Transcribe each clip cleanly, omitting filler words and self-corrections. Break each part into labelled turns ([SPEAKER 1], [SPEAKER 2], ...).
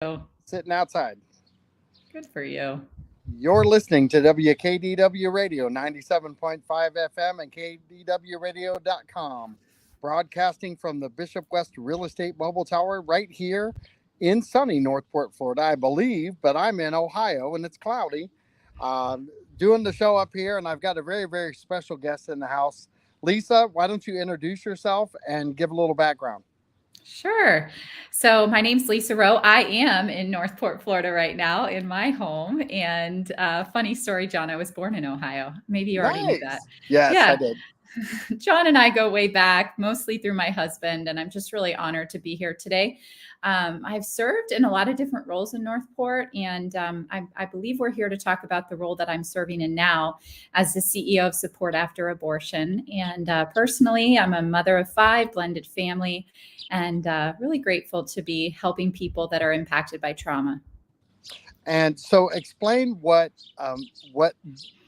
[SPEAKER 1] Oh,
[SPEAKER 2] Sitting outside.
[SPEAKER 1] good for you.
[SPEAKER 2] You're listening to WKDW Radio 97.5 FM and KDWRadio.com, broadcasting from the Bishop West Real Estate Mobile Tower right here in sunny Northport, Florida, I believe, but I'm in Ohio and it's cloudy. Doing the show up here, and I've got a very, very special guest in the house. Lisa, why don't you introduce yourself and give a little background?
[SPEAKER 1] Sure. So my name's Lisa Rowe. I am in Northport, Florida right now in my home. And funny story, John, I was born in Ohio. Maybe you already knew that.
[SPEAKER 2] Nice. Yes, I
[SPEAKER 1] Yeah.
[SPEAKER 2] did.
[SPEAKER 1] John and I go way back, mostly through my husband, and I'm just really honored to be here today. I've served in a lot of different roles in Northport, and I believe we're here to talk about the role that I'm serving in now as the CEO of Support After Abortion. And personally, I'm a mother of five, blended family, and really grateful to be helping people that are impacted by trauma.
[SPEAKER 2] And so, explain what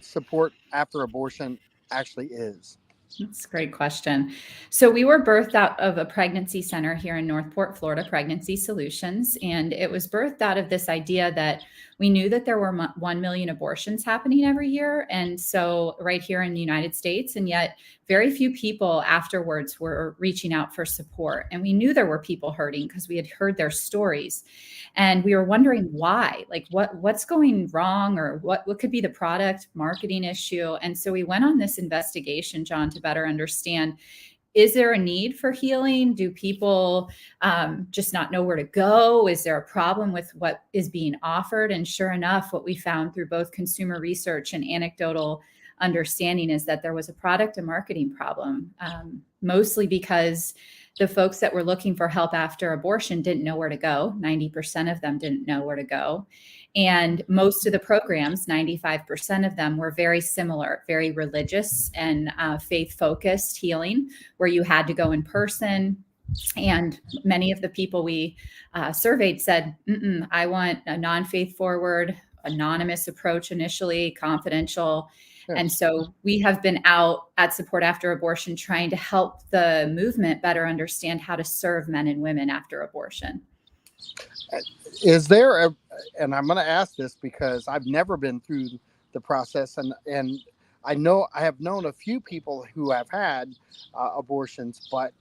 [SPEAKER 2] support after abortion actually is.
[SPEAKER 1] That's a great question. So we were birthed out of a pregnancy center here in Northport, Florida, Pregnancy Solutions. And it was birthed out of this idea that we knew that there were 1 million abortions happening every year. And so right here in the United States, and yet very few people afterwards were reaching out for support. And we knew there were people hurting because we had heard their stories. And we were wondering why, like what's going wrong, or what could be the product marketing issue. And so we went on this investigation, John, to better understand, is there a need for healing? Do people just not know where to go? Is there a problem with what is being offered? And sure enough, what we found through both consumer research and anecdotal understanding is that there was a product and marketing problem, mostly because the folks that were looking for help after abortion didn't know where to go. 90% of them didn't know where to go. And most of the programs, 95% of them, were very similar, very religious and faith-focused healing, where you had to go in person. And many of the people we surveyed said, I want a non-faith forward, anonymous approach initially, confidential.
[SPEAKER 2] Sure.
[SPEAKER 1] And so we have been out at Support After Abortion trying to help the movement better understand how to serve men and women after abortion.
[SPEAKER 2] Is there and I'm going to ask this because I've never been through the process, and I have known a few people who have had abortions, but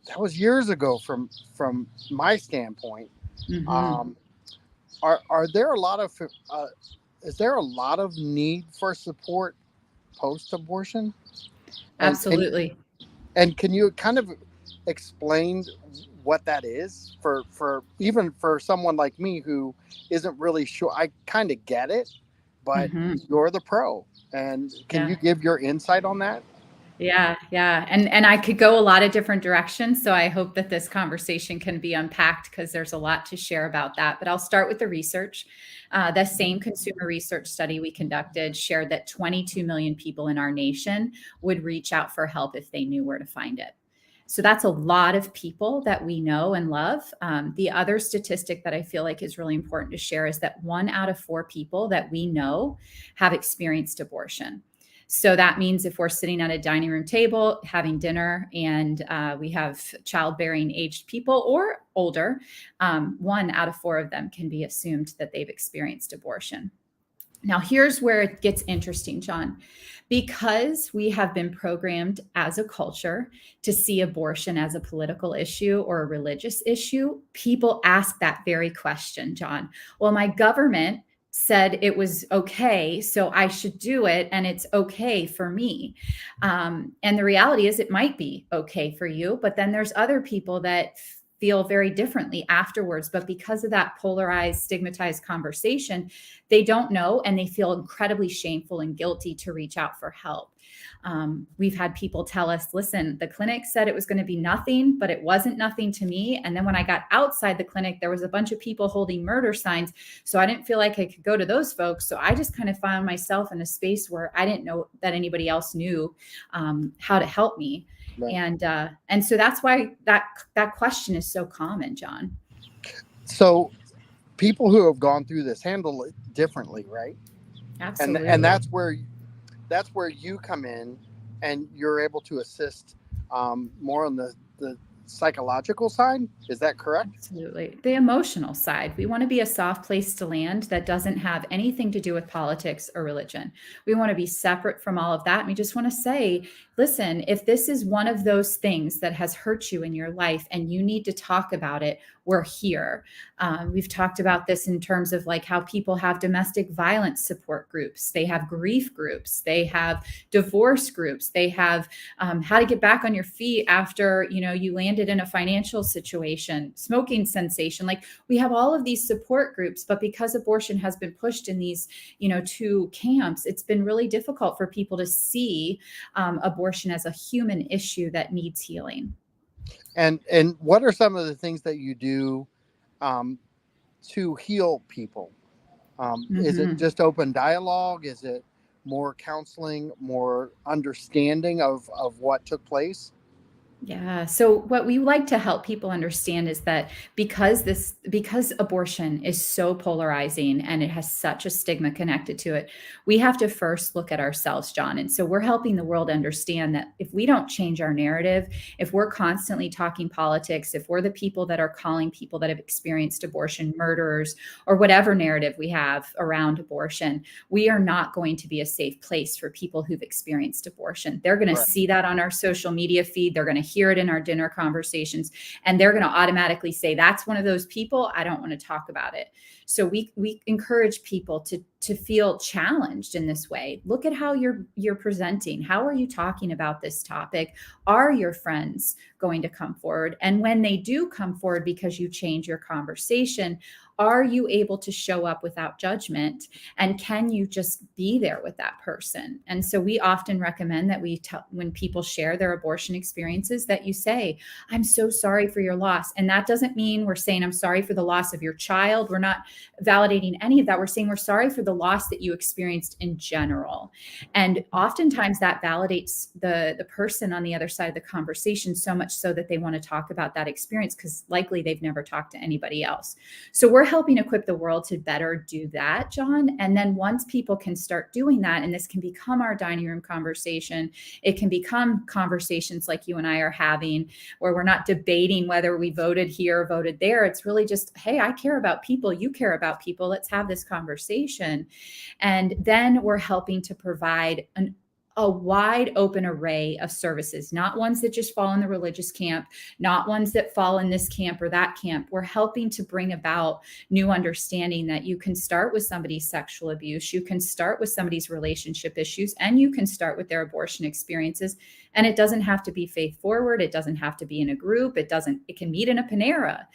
[SPEAKER 2] that was years ago from my standpoint.
[SPEAKER 1] Mm-hmm.
[SPEAKER 2] Are there a lot of is there a lot of need for support post-abortion?
[SPEAKER 1] Absolutely.
[SPEAKER 2] And can you kind of explain what that is for even for someone like me who isn't really sure? I kind of get it, but you're the pro. And can you give your insight on that?
[SPEAKER 1] Yeah. And I could go a lot of different directions. So I hope that this conversation can be unpacked because there's a lot to share about that. But I'll start with the research. The same consumer research study we conducted shared that 22 million people in our nation would reach out for help if they knew where to find it. So that's a lot of people that we know and love. The other statistic that I feel like is really important to share is that 1 out of 4 people that we know have experienced abortion. So that means if we're sitting at a dining room table having dinner and we have childbearing aged people or older, 1 out of 4 of them can be assumed that they've experienced abortion. Now, here's where it gets interesting, John. Because we have been programmed as a culture to see abortion as a political issue or a religious issue, people ask that very question, John. Well, my government said it was okay, so I should do it, and it's okay for me. And the reality is it might be okay for you, but then there's other people that feel very differently afterwards. But because of that polarized, stigmatized conversation, they don't know, and they feel incredibly shameful and guilty to reach out for help. We've had people tell us, listen, the clinic said it was going to be nothing, but it wasn't nothing to me. And then when I got outside the clinic, there was a bunch of people holding murder signs. So I didn't feel like I could go to those folks. So I just kind of found myself in a space where I didn't know that anybody else knew how to help me. Right. And so that's why that question is so common, John.
[SPEAKER 2] So people who have gone through this handle it differently, right?
[SPEAKER 1] Absolutely.
[SPEAKER 2] And that's where you come in, and you're able to assist more on the psychological side. Is that correct?
[SPEAKER 1] Absolutely. The emotional side. We want to be a soft place to land that doesn't have anything to do with politics or religion. We want to be separate from all of that. And we just want to say, listen, if this is one of those things that has hurt you in your life and you need to talk about it, we're here. We've talked about this in terms of like how people have domestic violence support groups. They have grief groups. They have divorce groups. They have how to get back on your feet after, you landed in a financial situation, smoking cessation. Like we have all of these support groups, but because abortion has been pushed in these, two camps, it's been really difficult for people to see abortion as a human issue that needs healing.
[SPEAKER 2] And what are some of the things that you do to heal people? Is it just open dialogue? Is it more counseling, more understanding of what took place?
[SPEAKER 1] Yeah. So what we like to help people understand is that because abortion is so polarizing and it has such a stigma connected to it, we have to first look at ourselves, John. And so we're helping the world understand that if we don't change our narrative, if we're constantly talking politics, if we're the people that are calling people that have experienced abortion murderers or whatever narrative we have around abortion, we are not going to be a safe place for people who've experienced abortion. They're going to see that on our social media feed. They're going to hear it in our dinner conversations, and they're going to automatically say, that's one of those people. I don't want to talk about it. So we encourage people to feel challenged in this way. Look at how you're presenting. How are you talking about this topic? Are your friends going to come forward? And when they do come forward because you change your conversation, are you able to show up without judgment? And can you just be there with that person? And so we often recommend that when people share their abortion experiences, that you say, I'm so sorry for your loss. And that doesn't mean we're saying, I'm sorry for the loss of your child. We're not validating any of that. We're saying we're sorry for the loss that you experienced in general. And oftentimes that validates the person on the other side of the conversation so much so that they want to talk about that experience because likely they've never talked to anybody else. So we're helping equip the world to better do that, John. And then once people can start doing that, and this can become our dining room conversation, it can become conversations like you and I are having, where we're not debating whether we voted here or voted there. It's really just, hey, I care about people. You care about people. Let's have this conversation. And then we're helping to provide a wide open array of services, not ones that just fall in the religious camp, not ones that fall in this camp or that camp. We're helping to bring about new understanding that you can start with somebody's sexual abuse, you can start with somebody's relationship issues, and you can start with their abortion experiences. And it doesn't have to be faith forward. It doesn't have to be in a group. It can meet in a Panera.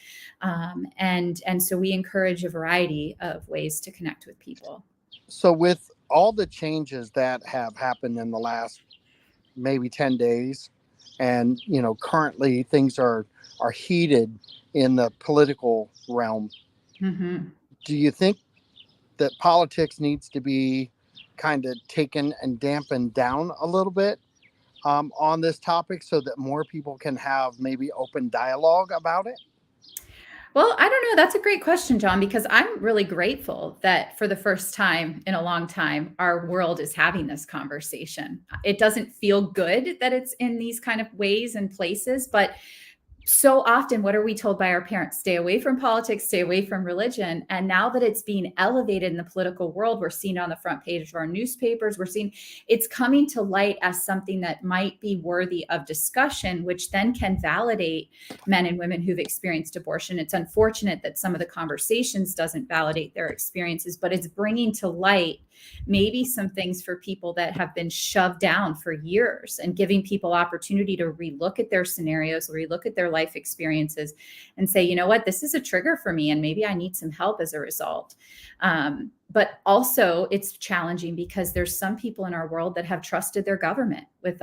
[SPEAKER 1] And so we encourage a variety of ways to connect with people.
[SPEAKER 2] So with all the changes that have happened in the last maybe 10 days, and currently things are heated in the political realm, do you think that politics needs to be kind of taken and dampened down a little bit on this topic so that more people can have maybe open dialogue about it?
[SPEAKER 1] Well, I don't know. That's a great question, John, because I'm really grateful that for the first time in a long time, our world is having this conversation. It doesn't feel good that it's in these kind of ways and places, but so often, what are we told by our parents? Stay away from politics, stay away from religion. And now that it's being elevated in the political world, we're seeing it on the front page of our newspapers. We're seeing it's coming to light as something that might be worthy of discussion, which then can validate men and women who've experienced abortion. It's unfortunate that some of the conversations doesn't validate their experiences, but it's bringing to light maybe some things for people that have been shoved down for years and giving people opportunity to relook at their scenarios, relook at their life experiences and say, you know what, this is a trigger for me and maybe I need some help as a result. But also it's challenging because there's some people in our world that have trusted their government with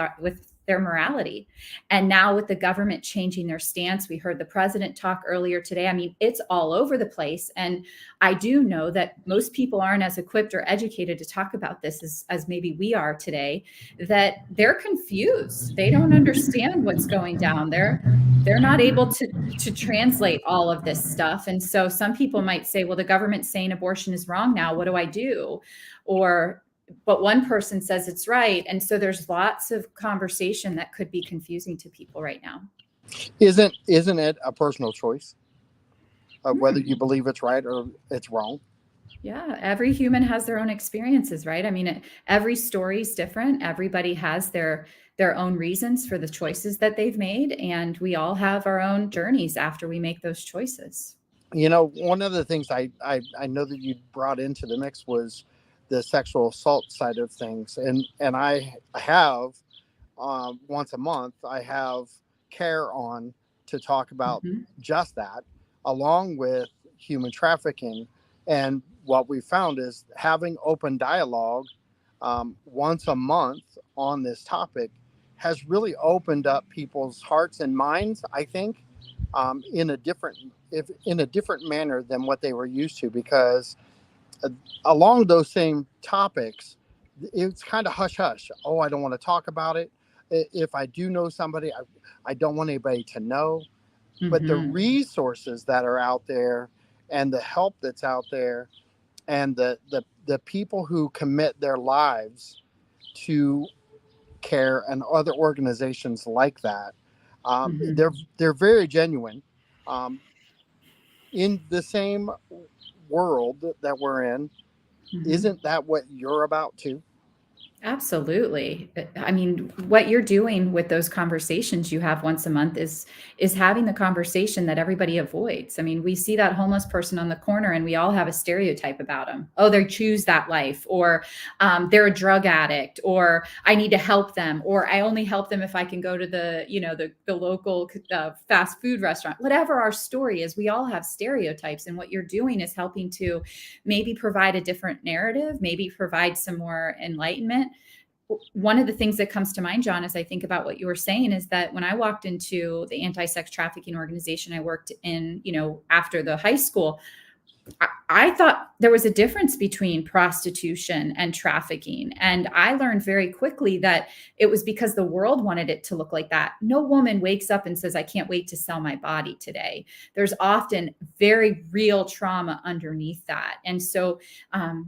[SPEAKER 1] their morality. And now with the government changing their stance, we heard the president talk earlier today. I mean, it's all over the place. And I do know that most people aren't as equipped or educated to talk about this as maybe we are today, that they're confused. They don't understand what's going down there. They're not able to translate all of this stuff. And so some people might say, well, the government's saying abortion is wrong now. What do I do? But one person says it's right. And so there's lots of conversation that could be confusing to people right now.
[SPEAKER 2] Isn't it a personal choice of whether
[SPEAKER 1] Hmm.
[SPEAKER 2] you believe it's right or it's wrong?
[SPEAKER 1] Yeah, every human has their own experiences, right? I mean, every story is different. Everybody has their own reasons for the choices that they've made, and we all have our own journeys after we make those choices.
[SPEAKER 2] One of the things I know that you brought into the mix was the sexual assault side of things, and I have once a month I have care on to talk about
[SPEAKER 1] Mhm.
[SPEAKER 2] just that, along with human trafficking. And what we found is having open dialogue once a month on this topic has really opened up people's hearts and minds, I think, in a different manner than what they were used to, because uh, along those same topics, it's kind of hush hush. Oh, I don't want to talk about it. If I do know somebody, I don't want anybody to know. But the
[SPEAKER 1] Mhm.
[SPEAKER 2] resources that are out there, and the help that's out there, and the people who commit their lives to care and other organizations like that,
[SPEAKER 1] Mhm.
[SPEAKER 2] they're very genuine. Um, in the same world that we're in,
[SPEAKER 1] Mhm.
[SPEAKER 2] isn't that what you're about too?
[SPEAKER 1] Absolutely. I mean, what you're doing with those conversations you have once a month is having the conversation that everybody avoids. I mean, we see that homeless person on the corner and we all have a stereotype about them. Oh, they choose that life, or they're a drug addict, or I need to help them, or I only help them if I can go to the local fast food restaurant. Whatever our story is, we all have stereotypes, and what you're doing is helping to maybe provide a different narrative, maybe provide some more enlightenment. One of the things that comes to mind, John, as I think about what you were saying, is that when I walked into the anti-sex trafficking organization I worked in, after the high school, I thought there was a difference between prostitution and trafficking. And I learned very quickly that it was because the world wanted it to look like that. No woman wakes up and says, I can't wait to sell my body today. There's often very real trauma underneath that. And so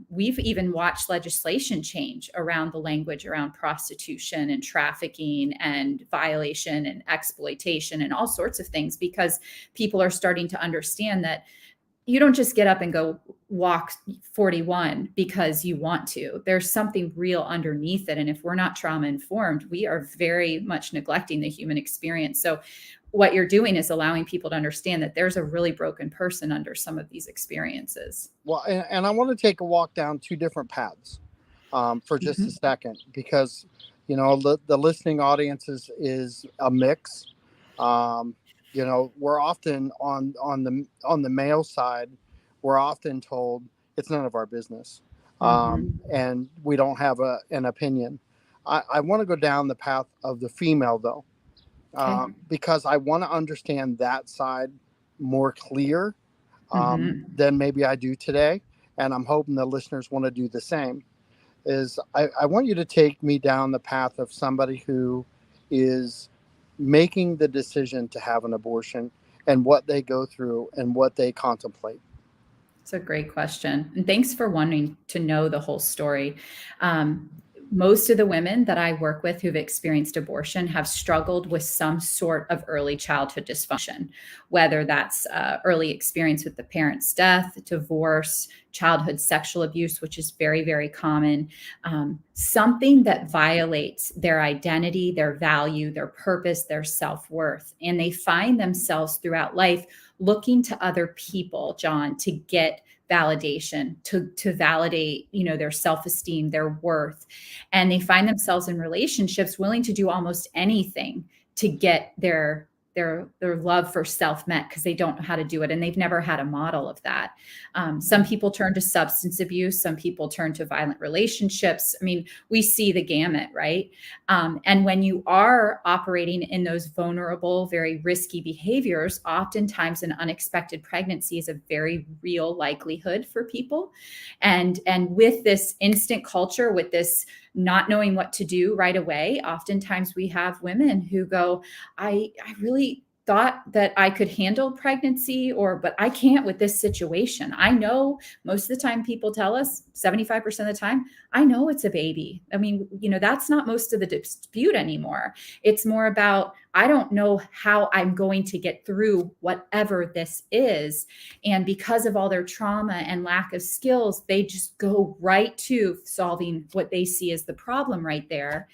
[SPEAKER 1] we've even watched legislation change around the language around prostitution and trafficking and violation and exploitation and all sorts of things, because people are starting to understand that you don't just get up and go walk 41 because you want to. There's something real underneath it. And if we're not trauma informed, we are very much neglecting the human experience. So, what you're doing is allowing people to understand that there's a really broken person under some of these experiences.
[SPEAKER 2] Well, and I want to take a walk down two different paths for just a
[SPEAKER 1] Mhm.
[SPEAKER 2] second, because the listening audience is a mix. Um, we're often on the male side, we're often told it's none of our business,
[SPEAKER 1] Mhm.
[SPEAKER 2] and we don't have an opinion. I want to go down the path of the female though,
[SPEAKER 1] Okay.
[SPEAKER 2] because I want to understand that side more clear
[SPEAKER 1] Mhm.
[SPEAKER 2] than maybe I do today. And I'm hoping the listeners want to do the same. I want you to take me down the path of somebody who is making the decision to have an abortion, and what they go through and what they contemplate.
[SPEAKER 1] It's a great question. And thanks for wanting to know the whole story. Um, Most of the women that I work with who've experienced abortion have struggled with some sort of early childhood dysfunction, whether that's early experience with the parent's death, divorce, childhood sexual abuse, which is very, very common, something that violates their identity, their value, their purpose, their self worth. And they find themselves throughout life looking to other people, John, to get validation, to validate, their self-esteem, their worth. And they find themselves in relationships willing to do almost anything to get their love for self met, because they don't know how to do it and they've never had a model of that. Some people turn to substance abuse, some people turn to violent relationships. I mean, we see the gamut, right? And when you are operating in those vulnerable, very risky behaviors, oftentimes an unexpected pregnancy is a very real likelihood for people. And with this instant culture, with this not knowing what to do right away, oftentimes we have women who go, I really thought that I could handle pregnancy, but I can't with this situation. I know most of the time people tell us 75% of the time, I know it's a baby. I mean, that's not most of the dispute anymore. It's more about, I don't know how I'm going to get through whatever this is. And because of all their trauma and lack of skills, they just go right to solving what they see as the problem right there.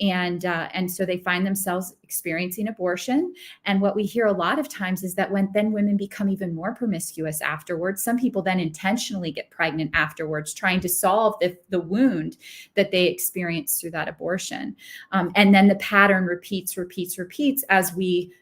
[SPEAKER 1] And so they find themselves experiencing abortion. And what we hear a lot of times is that when then women become even more promiscuous afterwards, some people then intentionally get pregnant afterwards, trying to solve the wound that they experienced through that abortion. And then the pattern repeats as we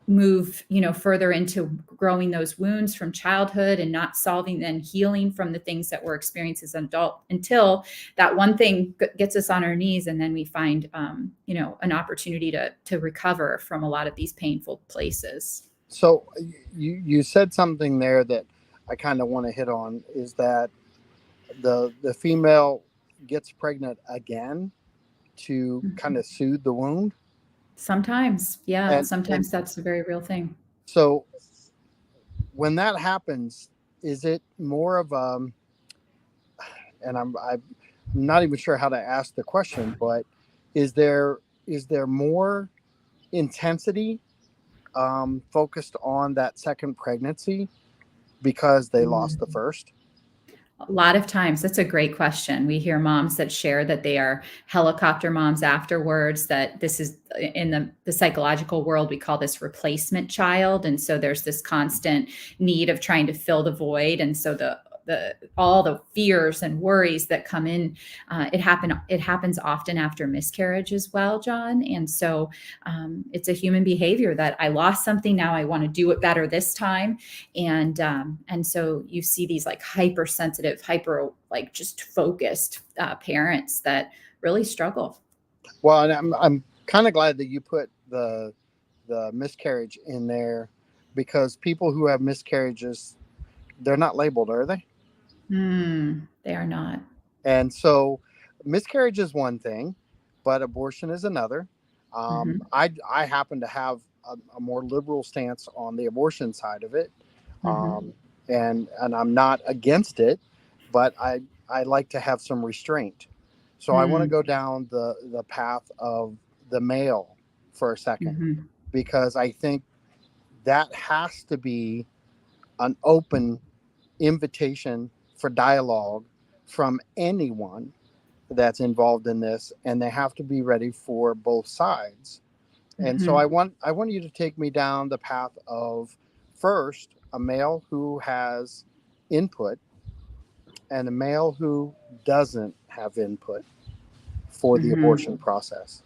[SPEAKER 1] move, further into growing those wounds from childhood and not solving and healing from the things that we're experiencing as an adult, until that one thing gets us on our knees. And then we find, an opportunity to recover from a lot of these painful places.
[SPEAKER 2] So you said something there that I kind of want to hit on, is that the female gets pregnant again to kind of soothe the wound.
[SPEAKER 1] Sometimes, yeah.
[SPEAKER 2] And
[SPEAKER 1] Sometimes that's a very real thing.
[SPEAKER 2] So when that happens, is it more of and I'm not even sure how to ask the question, but is there more intensity focused on that second pregnancy because they lost the first?
[SPEAKER 1] A lot of times, that's a great question. We hear moms that share that they are helicopter moms afterwards, that this is in the psychological world, we call this replacement child. And so there's this constant need of trying to fill the void. And so all the fears and worries that come in, it happens often after miscarriage as well, John. And so it's a human behavior that I lost something, now I want to do it better this time. And so you see these like hypersensitive, like just focused parents that really struggle.
[SPEAKER 2] Well, and I'm kind of glad that you put the miscarriage in there, because people who have miscarriages, they're not labeled, are they?
[SPEAKER 1] They are not.
[SPEAKER 2] And so miscarriage is one thing, but abortion is another. I happen to have a more liberal stance on the abortion side of it. And I'm not against it, but I like to have some restraint. So I want to go down the path of the male for a second, because I think that has to be an open invitation for dialogue from anyone that's involved in this, and they have to be ready for both sides. And so I want you to take me down the path of, first, a male who has input and a male who doesn't have input for the abortion process.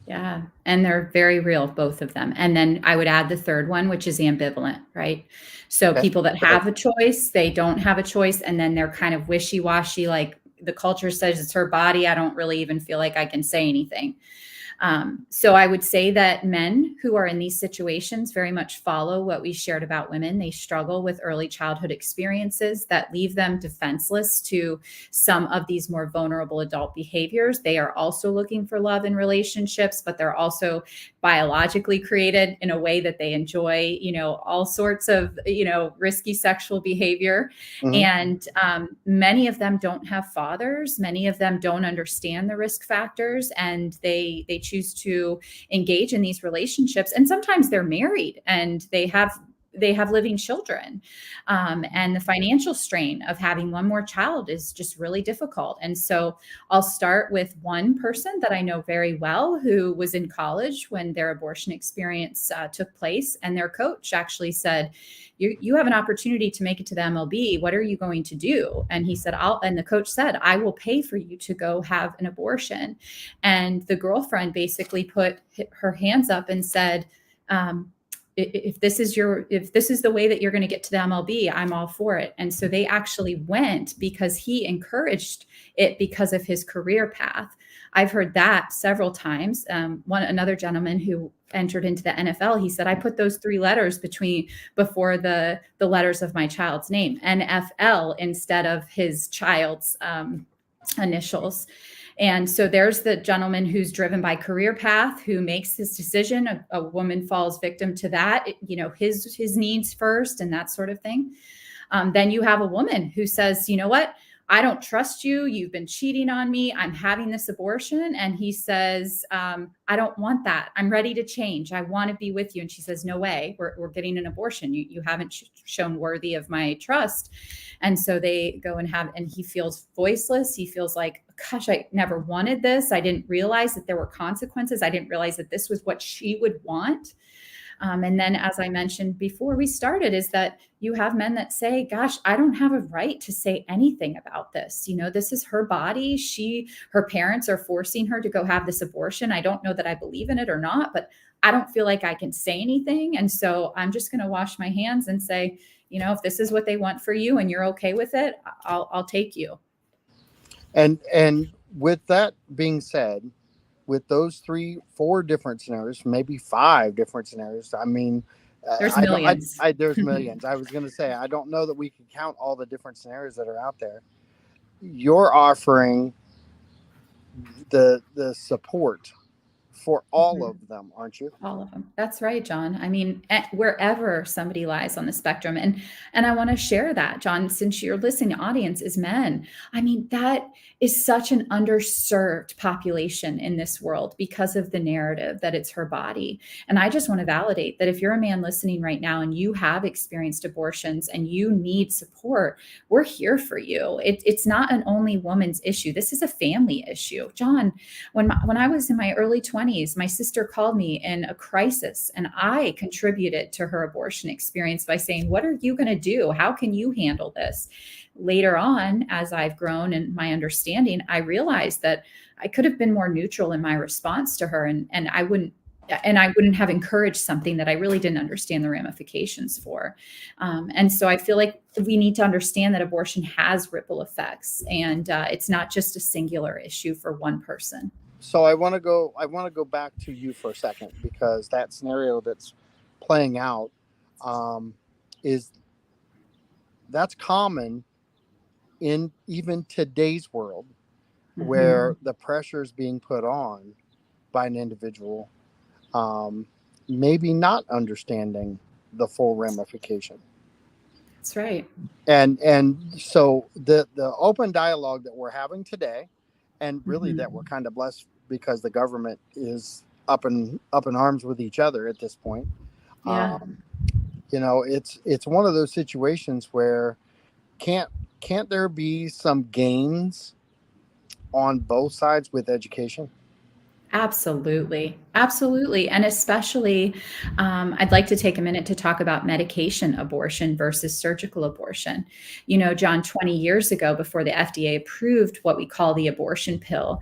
[SPEAKER 1] Yeah. And they're very real, both of them. And then I would add the third one, which is ambivalent, right? So people that have a choice, they don't have a choice. And then they're kind of wishy-washy, like the culture says it's her body, I don't really even feel like I can say anything. So I would say that men who are in these situations very much follow what we shared about women. They struggle with early childhood experiences that leave them defenseless to some of these more vulnerable adult behaviors. They are also looking for love in relationships, but they're also biologically created in a way that they enjoy, all sorts of, risky sexual behavior. And many of them don't have fathers. Many of them don't understand the risk factors, and they choose to engage in these relationships. And sometimes they're married and they have living children. And the financial strain of having one more child is just really difficult. And so I'll start with one person that I know very well who was in college when their abortion experience took place. And their coach actually said, you have an opportunity to make it to the MLB. What are you going to do? And he said, and the coach said, I will pay for you to go have an abortion. And the girlfriend basically put her hands up and said, if this is the way that you're going to get to the MLB, I'm all for it. And so they actually went because he encouraged it because of his career path. I've heard that several times. Another gentleman who entered into the NFL, he said, I put those 3 letters before the letters of my child's name, NFL, instead of his child's initials. And so there's the gentleman who's driven by career path, who makes his decision. A woman falls victim to that, his needs first and that sort of thing. Then you have a woman who says, you know what, I don't trust you. You've been cheating on me. I'm having this abortion. And he says, I don't want that. I'm ready to change. I want to be with you. And she says, no way, we're getting an abortion. You haven't shown worthy of my trust. And so they go and he feels voiceless. He feels like, gosh, I never wanted this. I didn't realize that there were consequences. I didn't realize that this was what she would want. And then, as I mentioned before we started, is that you have men that say, gosh, I don't have a right to say anything about this. This is her body. Her parents are forcing her to go have this abortion. I don't know that I believe in it or not, but I don't feel like I can say anything. And so I'm just going to wash my hands and say, if this is what they want for you and you're okay with it, I'll take you.
[SPEAKER 2] And with that being said, with those 3-4 different scenarios, maybe 5 different scenarios. I mean,
[SPEAKER 1] there's millions.
[SPEAKER 2] There's millions. I was going to say, I don't know that we can count all the different scenarios that are out there. You're offering the support for all of them, aren't you?
[SPEAKER 1] All of them. That's right, John. I mean, wherever somebody lies on the spectrum. And I want to share that, John, since your listening audience is men. I mean, that is such an underserved population in this world because of the narrative that it's her body. And I just want to validate that if you're a man listening right now and you have experienced abortions and you need support, we're here for you. It's not an only woman's issue. This is a family issue. John, when I was in my early 20s, my sister called me in a crisis, and I contributed to her abortion experience by saying, what are you going to do? How can you handle this? Later on, as I've grown in my understanding, I realized that I could have been more neutral in my response to her, and I wouldn't have encouraged something that I really didn't understand the ramifications for. And so I feel like we need to understand that abortion has ripple effects, and it's not just a singular issue for one person.
[SPEAKER 2] So I want to go back to you for a second, because that scenario that's playing out that's common in even today's world, where the pressure is being put on by an individual, maybe not understanding the full ramification.
[SPEAKER 1] That's right.
[SPEAKER 2] And so the open dialogue that we're having today, and really that we're kind of blessed because the government is up in arms with each other at this point.
[SPEAKER 1] Yeah.
[SPEAKER 2] It's one of those situations where can't there be some gains on both sides with education?
[SPEAKER 1] Absolutely. Absolutely. And especially, I'd like to take a minute to talk about medication abortion versus surgical abortion. John, 20 years ago, before the FDA approved what we call the abortion pill,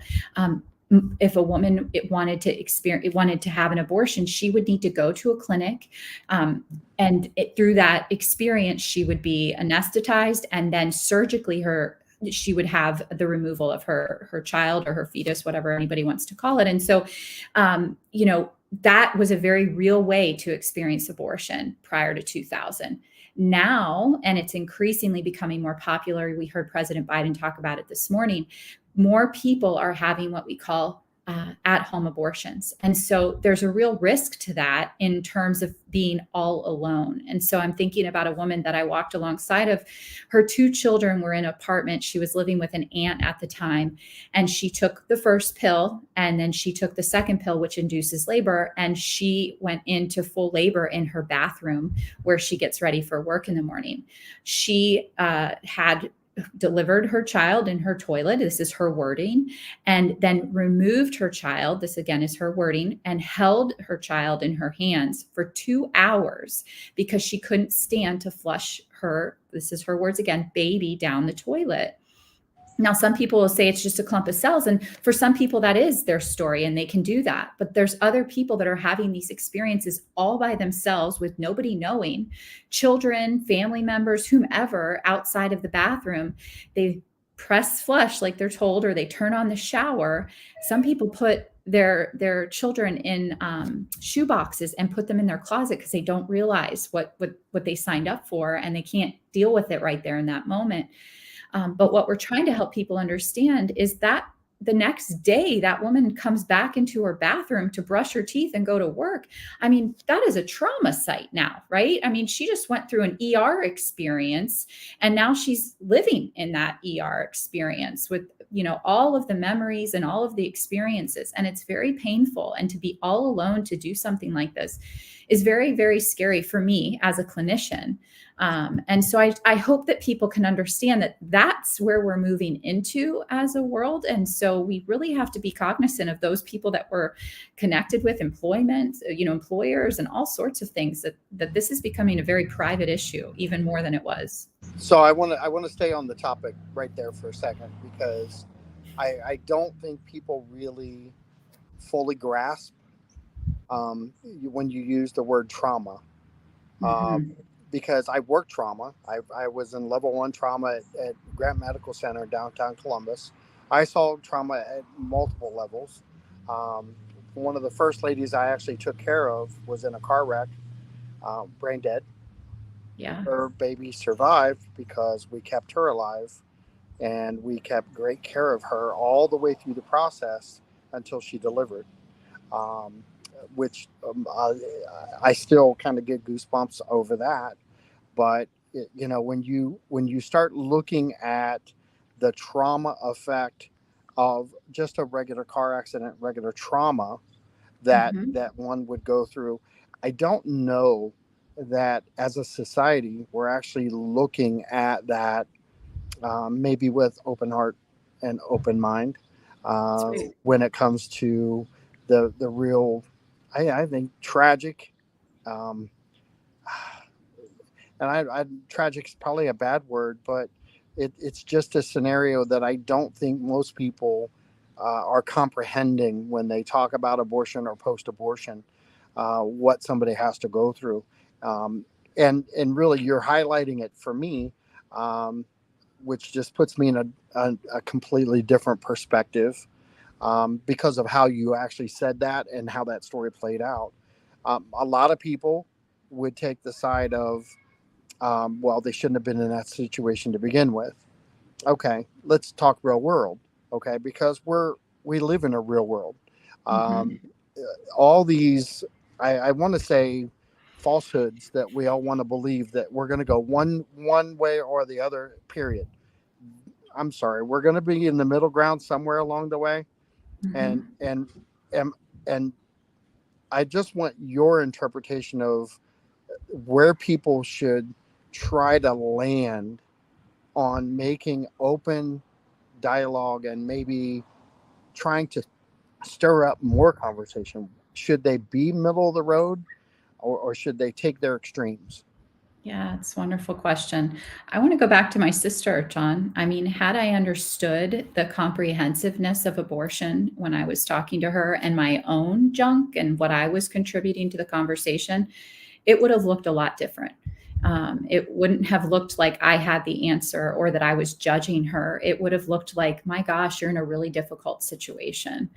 [SPEAKER 1] if a woman wanted to have an abortion, she would need to go to a clinic. And through that experience, she would be anesthetized, and then surgically she would have the removal of her child or her fetus, whatever anybody wants to call it. And so, that was a very real way to experience abortion prior to 2000. Now, and it's increasingly becoming more popular. We heard President Biden talk about it this morning. More people are having what we call at-home abortions. And so there's a real risk to that in terms of being all alone. And so I'm thinking about a woman that I walked alongside of. Her 2 children were in an apartment. She was living with an aunt at the time. And she took the first pill, and then she took the second pill, which induces labor. And she went into full labor in her bathroom where she gets ready for work in the morning. She had delivered her child in her toilet. This is her wording. And then removed her child. This again is her wording, and held her child in her hands for 2 hours because she couldn't stand to flush her, this is her words again, baby down the toilet. Now, some people will say it's just a clump of cells. And for some people, that is their story and they can do that. But there's other people that are having these experiences all by themselves with nobody knowing, children, family members, whomever outside of the bathroom. They press flush like they're told, or they turn on the shower. Some people put their children in shoe boxes and put them in their closet because they don't realize what they signed up for, and they can't deal with it right there in that moment. But what we're trying to help people understand is that the next day that woman comes back into her bathroom to brush her teeth and go to work. I mean, that is a trauma site now, right? I mean, she just went through an ER experience and now she's living in that ER experience with, all of the memories and all of the experiences. And it's very painful. And to be all alone to do something like this is very, very scary for me as a clinician. And so I hope that people can understand that that's where we're moving into as a world. And so we really have to be cognizant of those people that we're connected with, employment, employers, and all sorts of things, that this is becoming a very private issue, even more than it was.
[SPEAKER 2] So I want to stay on the topic right there for a second, because I don't think people really fully grasp when you use the word trauma. Because I worked trauma. I was in level 1 trauma at Grant Medical Center, downtown Columbus. I saw trauma at multiple levels. One of the first ladies I actually took care of was in a car wreck, brain dead.
[SPEAKER 1] Yeah.
[SPEAKER 2] Her baby survived because we kept her alive, and we kept great care of her all the way through the process until she delivered. Which I still kind of get goosebumps over that. But when you start looking at the trauma effect of just a regular car accident, regular trauma that one would go through, I don't know that as a society we're actually looking at that maybe with open heart and open mind when it comes to the real, I think, tragic, and tragic is probably a bad word, but it's just a scenario that I don't think most people are comprehending when they talk about abortion or post-abortion, what somebody has to go through. And really, you're highlighting it for me, which just puts me in a completely different perspective. Because of how you actually said that and how that story played out. A lot of people would take the side of, well, they shouldn't have been in that situation to begin with. Okay, let's talk real world. Okay, because we live in a real world. All these, I want to say, falsehoods that we all want to believe that we're going to go one way or the other, period. I'm sorry, we're going to be in the middle ground somewhere along the way. And I just want your interpretation of where people should try to land on making open dialogue and maybe trying to stir up more conversation. Should they be middle of the road, or should they take their extremes?
[SPEAKER 1] Yeah, it's a wonderful question. I want to go back to my sister, John. I mean, had I understood the comprehensiveness of abortion when I was talking to her and my own junk and what I was contributing to the conversation, it would have looked a lot different. It wouldn't have looked like I had the answer or that I was judging her. It would have looked like, my gosh, you're in a really difficult situation.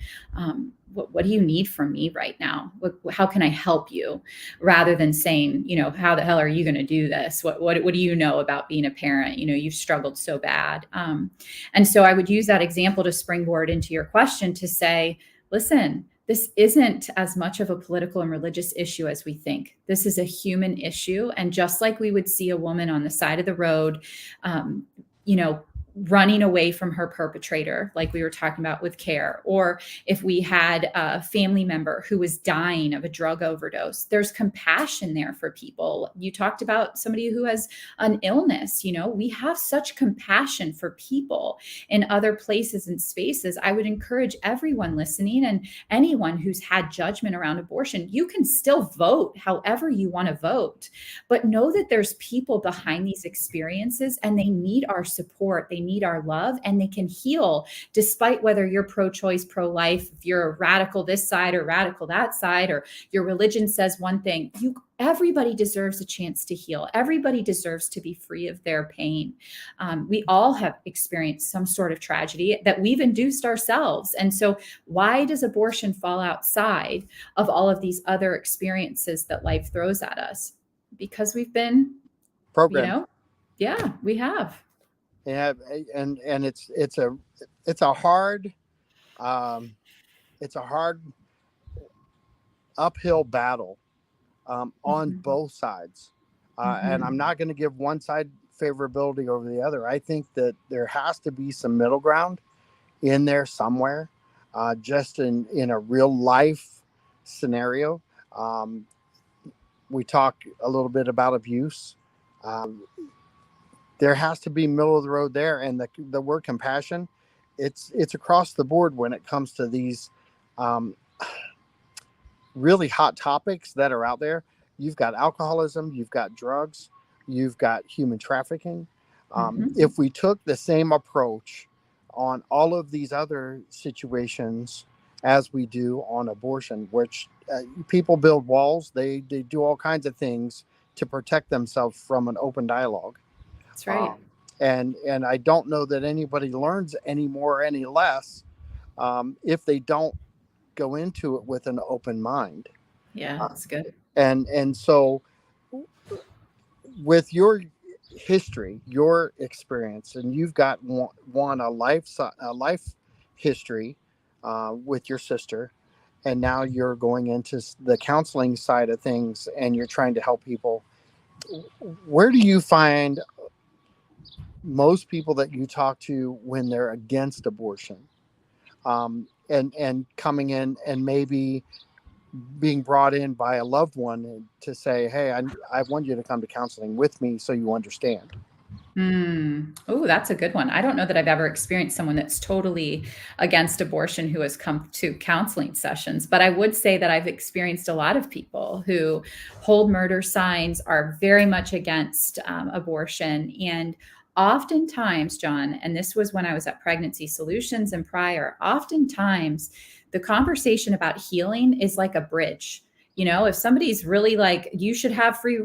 [SPEAKER 1] What do you need from me right now? How can I help you? Rather than saying, how the hell are you going to do this? What do you know about being a parent? You've struggled so bad. And so I would use that example to springboard into your question to say, listen, this isn't as much of a political and religious issue as we think. This is a human issue. And just like we would see a woman on the side of the road, running away from her perpetrator, like we were talking about with care, or if we had a family member who was dying of a drug overdose, there's compassion there for people. You talked about somebody who has an illness, we have such compassion for people in other places and spaces. I would encourage everyone listening and anyone who's had judgment around abortion, you can still vote however you want to vote, but know that there's people behind these experiences and they need our support. They need our love, and they can heal despite whether you're pro-choice, pro-life, if you're a radical this side or radical that side, or your religion says one thing. Everybody deserves a chance to heal. Everybody deserves to be free of their pain. We all have experienced some sort of tragedy that we've induced ourselves. And so why does abortion fall outside of all of these other experiences that life throws at us? Because we've been
[SPEAKER 2] Programmed.
[SPEAKER 1] Yeah, we have.
[SPEAKER 2] Yeah, and it's a hard Um, it's a hard uphill battle on
[SPEAKER 1] Mhm.
[SPEAKER 2] both sides. And I'm
[SPEAKER 1] Mhm.
[SPEAKER 2] not going to give one side favorability over the other. I think that there has to be some middle ground in there somewhere, just in a real life scenario. Um, we talk a little bit about abuse. Um, there has to be middle of the road there, and the word compassion, it's across the board when it comes to these um, really hot topics that are out there. You've got alcoholism, you've got drugs, you've got human trafficking.
[SPEAKER 1] Mhm.
[SPEAKER 2] If we took the same approach on all of these other situations as we do on abortion, which people build walls, they do all kinds of things to protect themselves from an open dialogue.
[SPEAKER 1] That's right.
[SPEAKER 2] Um, and I don't know that anybody learns any more or any less if they don't go into it with an open mind.
[SPEAKER 1] Yeah,
[SPEAKER 2] Uh,
[SPEAKER 1] it's good.
[SPEAKER 2] and so with your history, your experience, and you've got one a life history with your sister, and now you're going into the counseling side of things, and you're trying to help people. Where do you find most people that you talk to when they're against abortion, and coming in and maybe being brought in by a loved one to say, hey, I want you to come to counseling with me so you understand?
[SPEAKER 1] Mm. Oh, that's a good one. I don't know that I've ever experienced someone that's totally against abortion who has come to counseling sessions, but I would say that I've experienced a lot of people who hold murder signs, are very much against abortion. And oftentimes, John, and this was when I was at Pregnancy Solutions and prior, oftentimes the conversation about healing is like a bridge. If somebody's really like, you should have free,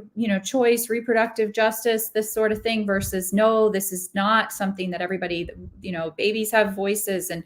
[SPEAKER 1] choice, reproductive justice, this sort of thing, versus no, this is not something that everybody, babies have voices. And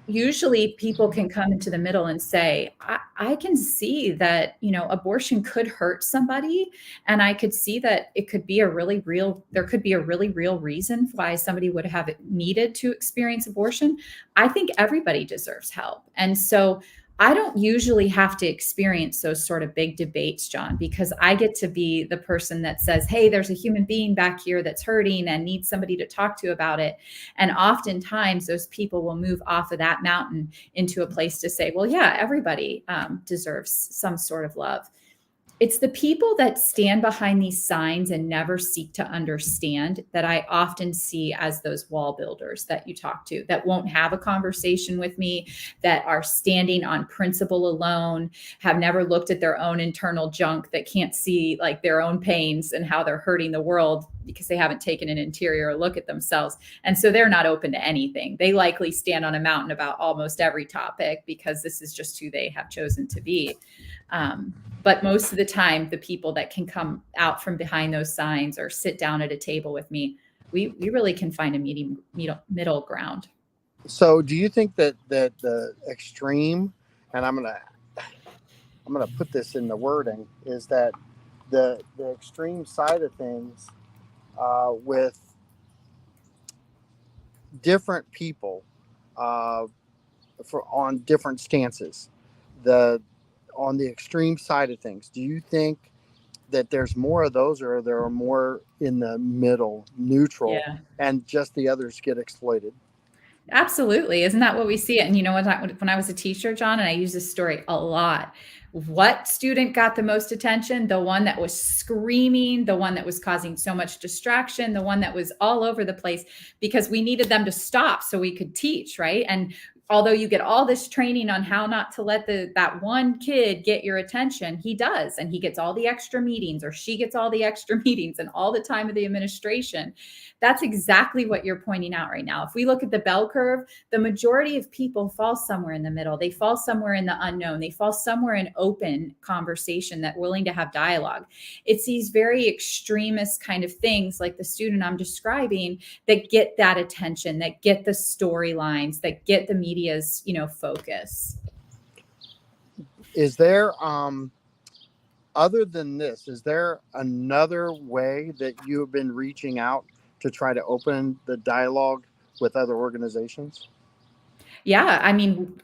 [SPEAKER 1] usually people can come into the middle and say, I can see that, abortion could hurt somebody. And I could see that it could be there could be a really real reason why somebody would have needed to experience abortion. I think everybody deserves help. And so I don't usually have to experience those sort of big debates, John, because I get to be the person that says, hey, there's a human being back here that's hurting and needs somebody to talk to about it. And oftentimes those people will move off of that mountain into a place to say, well, yeah, everybody deserves some sort of love. It's the people that stand behind these signs and never seek to understand that I often see as those wall builders that you talk to, that won't have a conversation with me, that are standing on principle alone, have never looked at their own internal junk, that can't see like their own pains and how they're hurting the world because they haven't taken an interior look at themselves. And so they're not open to anything. They likely stand on a mountain about almost every topic because this is just who they have chosen to be. But most of the time, the people that can come out from behind those signs or sit down at a table with me, we really can find a middle ground.
[SPEAKER 2] So do you think that the extreme, and I'm gonna put this in the wording, is that the extreme side of things with different people uh, for on different stances, the on the extreme side of things, do you think that there's more of those, or there are more in the middle, neutral,
[SPEAKER 1] Yeah.
[SPEAKER 2] and just the others get exploited?
[SPEAKER 1] Absolutely. Isn't that what we see? And when I was a teacher, John, and I use this story a lot, what student got the most attention? The one that was screaming, the one that was causing so much distraction, the one that was all over the place, because we needed them to stop so we could teach, right? And although you get all this training on how not to let that one kid get your attention, he does, and he gets all the extra meetings, or she gets all the extra meetings and all the time of the administration. That's exactly what you're pointing out right now. If we look at the bell curve, the majority of people fall somewhere in the middle. They fall somewhere in the unknown. They fall somewhere in open conversation, that willing to have dialogue. It's these very extremist kind of things, like the student I'm describing, that get that attention, that get the storylines, that get the media's, focus.
[SPEAKER 2] Is there other than this, is there another way that you have been reaching out to try to open the dialogue with other organizations?
[SPEAKER 1] Yeah, I mean,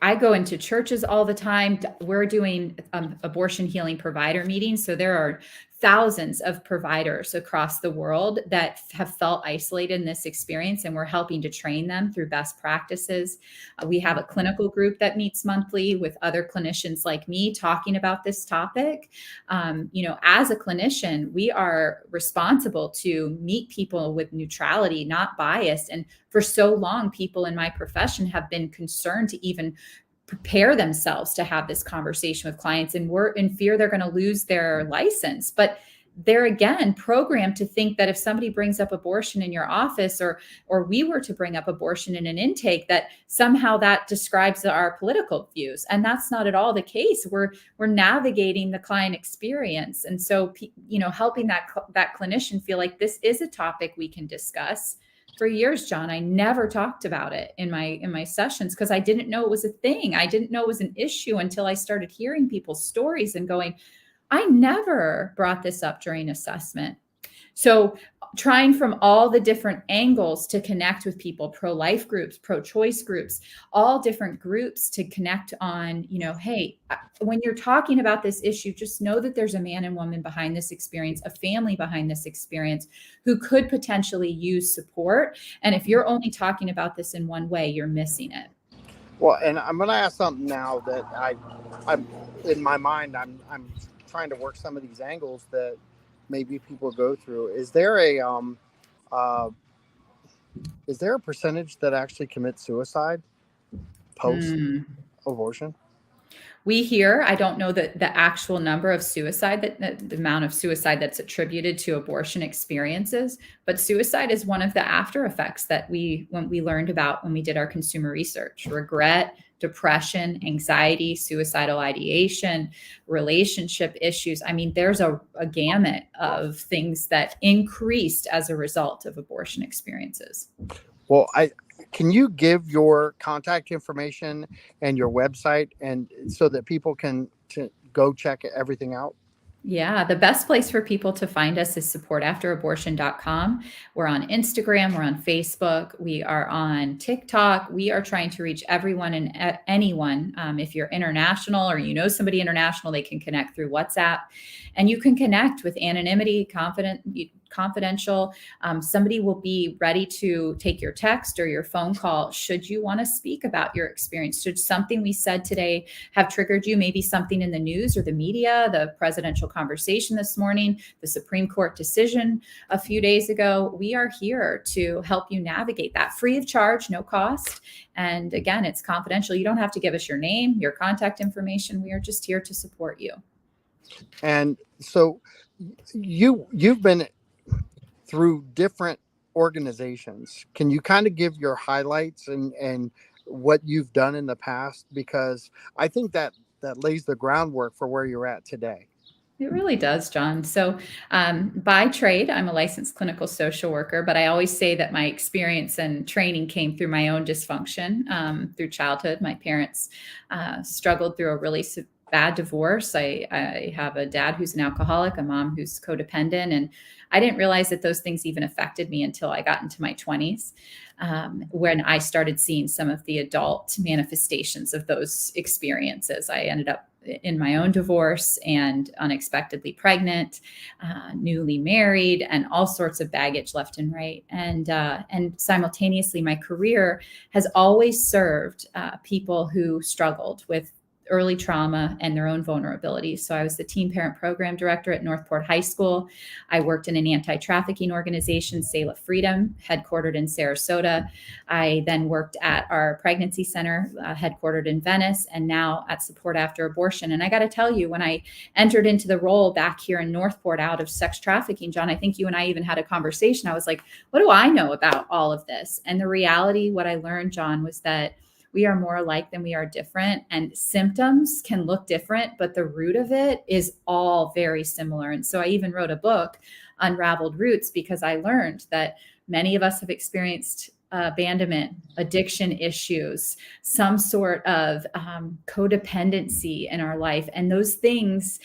[SPEAKER 1] I go into churches all the time. We're doing abortion healing provider meetings. So there are thousands of providers across the world that have felt isolated in this experience, and we're helping to train them through best practices. We have a clinical group that meets monthly with other clinicians like me talking about this topic. As a clinician, we are responsible to meet people with neutrality, not bias. And for so long, people in my profession have been concerned to even prepare themselves to have this conversation with clients, and we're in fear they're going to lose their license. But they're again programmed to think that if somebody brings up abortion in your office, or we were to bring up abortion in an intake, that somehow that describes our political views, and that's not at all the case. We're navigating the client experience, and so helping that clinician feel like this is a topic we can discuss. For years, John, I never talked about it in my sessions because I didn't know it was a thing. I didn't know it was an issue until I started hearing people's stories and going, I never brought this up during assessment. So trying from all the different angles to connect with people, pro-life groups, pro-choice groups, all different groups to connect on, hey, when you're talking about this issue, just know that there's a man and woman behind this experience, a family behind this experience who could potentially use support. And if you're only talking about this in one way, you're missing it.
[SPEAKER 2] Well, and I'm going to ask something now that I'm in my mind, I'm trying to work some of these angles that maybe people go through. Is there a percentage that actually commit suicide post abortion?
[SPEAKER 1] We hear, I don't know the actual number of suicide, the amount of suicide that's attributed to abortion experiences, but suicide is one of the after effects that when we learned about when we did our consumer research. Regret, depression, anxiety, suicidal ideation, relationship issues. I mean, there's a gamut of things that increased as a result of abortion experiences.
[SPEAKER 2] Well, can you give your contact information and your website, and so that people can go check everything out?
[SPEAKER 1] Yeah, the best place for people to find us is supportafterabortion.com. We're on Instagram, we're on Facebook, we are on TikTok. We are trying to reach everyone and anyone. If you're international or somebody international, they can connect through WhatsApp, and you can connect with anonymity, confidential. Somebody will be ready to take your text or your phone call should you want to speak about your experience. Should something we said today have triggered you, maybe something in the news or the media, the presidential conversation this morning, the Supreme Court decision a few days ago. We are here to help you navigate that, free of charge, no cost. And again, it's confidential. You don't have to give us your name, your contact information. We are just here to support you.
[SPEAKER 2] And so you've been through different organizations. Can you kind of give your highlights and what you've done in the past? Because I think that lays the groundwork for where you're at today.
[SPEAKER 1] It really does, John. So by trade, I'm a licensed clinical social worker, but I always say that my experience and training came through my own dysfunction through childhood. My parents struggled through a really bad divorce. I have a dad who's an alcoholic, a mom who's codependent, and I didn't realize that those things even affected me until I got into my 20s, when I started seeing some of the adult manifestations of those experiences. I ended up in my own divorce and unexpectedly pregnant, newly married, and all sorts of baggage left and right. And simultaneously, my career has always served people who struggled with early trauma and their own vulnerabilities. So I was the teen parent program director at Northport High School. I worked in an anti-trafficking organization, Selah Freedom, headquartered in Sarasota. I then worked at our pregnancy center, headquartered in Venice, and now at Support After Abortion. And I got to tell you, when I entered into the role back here in Northport out of sex trafficking, John, I think you and I even had a conversation. I was like, what do I know about all of this? And the reality, what I learned, John, was that we are more alike than we are different, and symptoms can look different, but the root of it is all very similar. And so I even wrote a book, Unraveled Roots, because I learned that many of us have experienced abandonment, addiction issues, some sort of codependency in our life. And those things,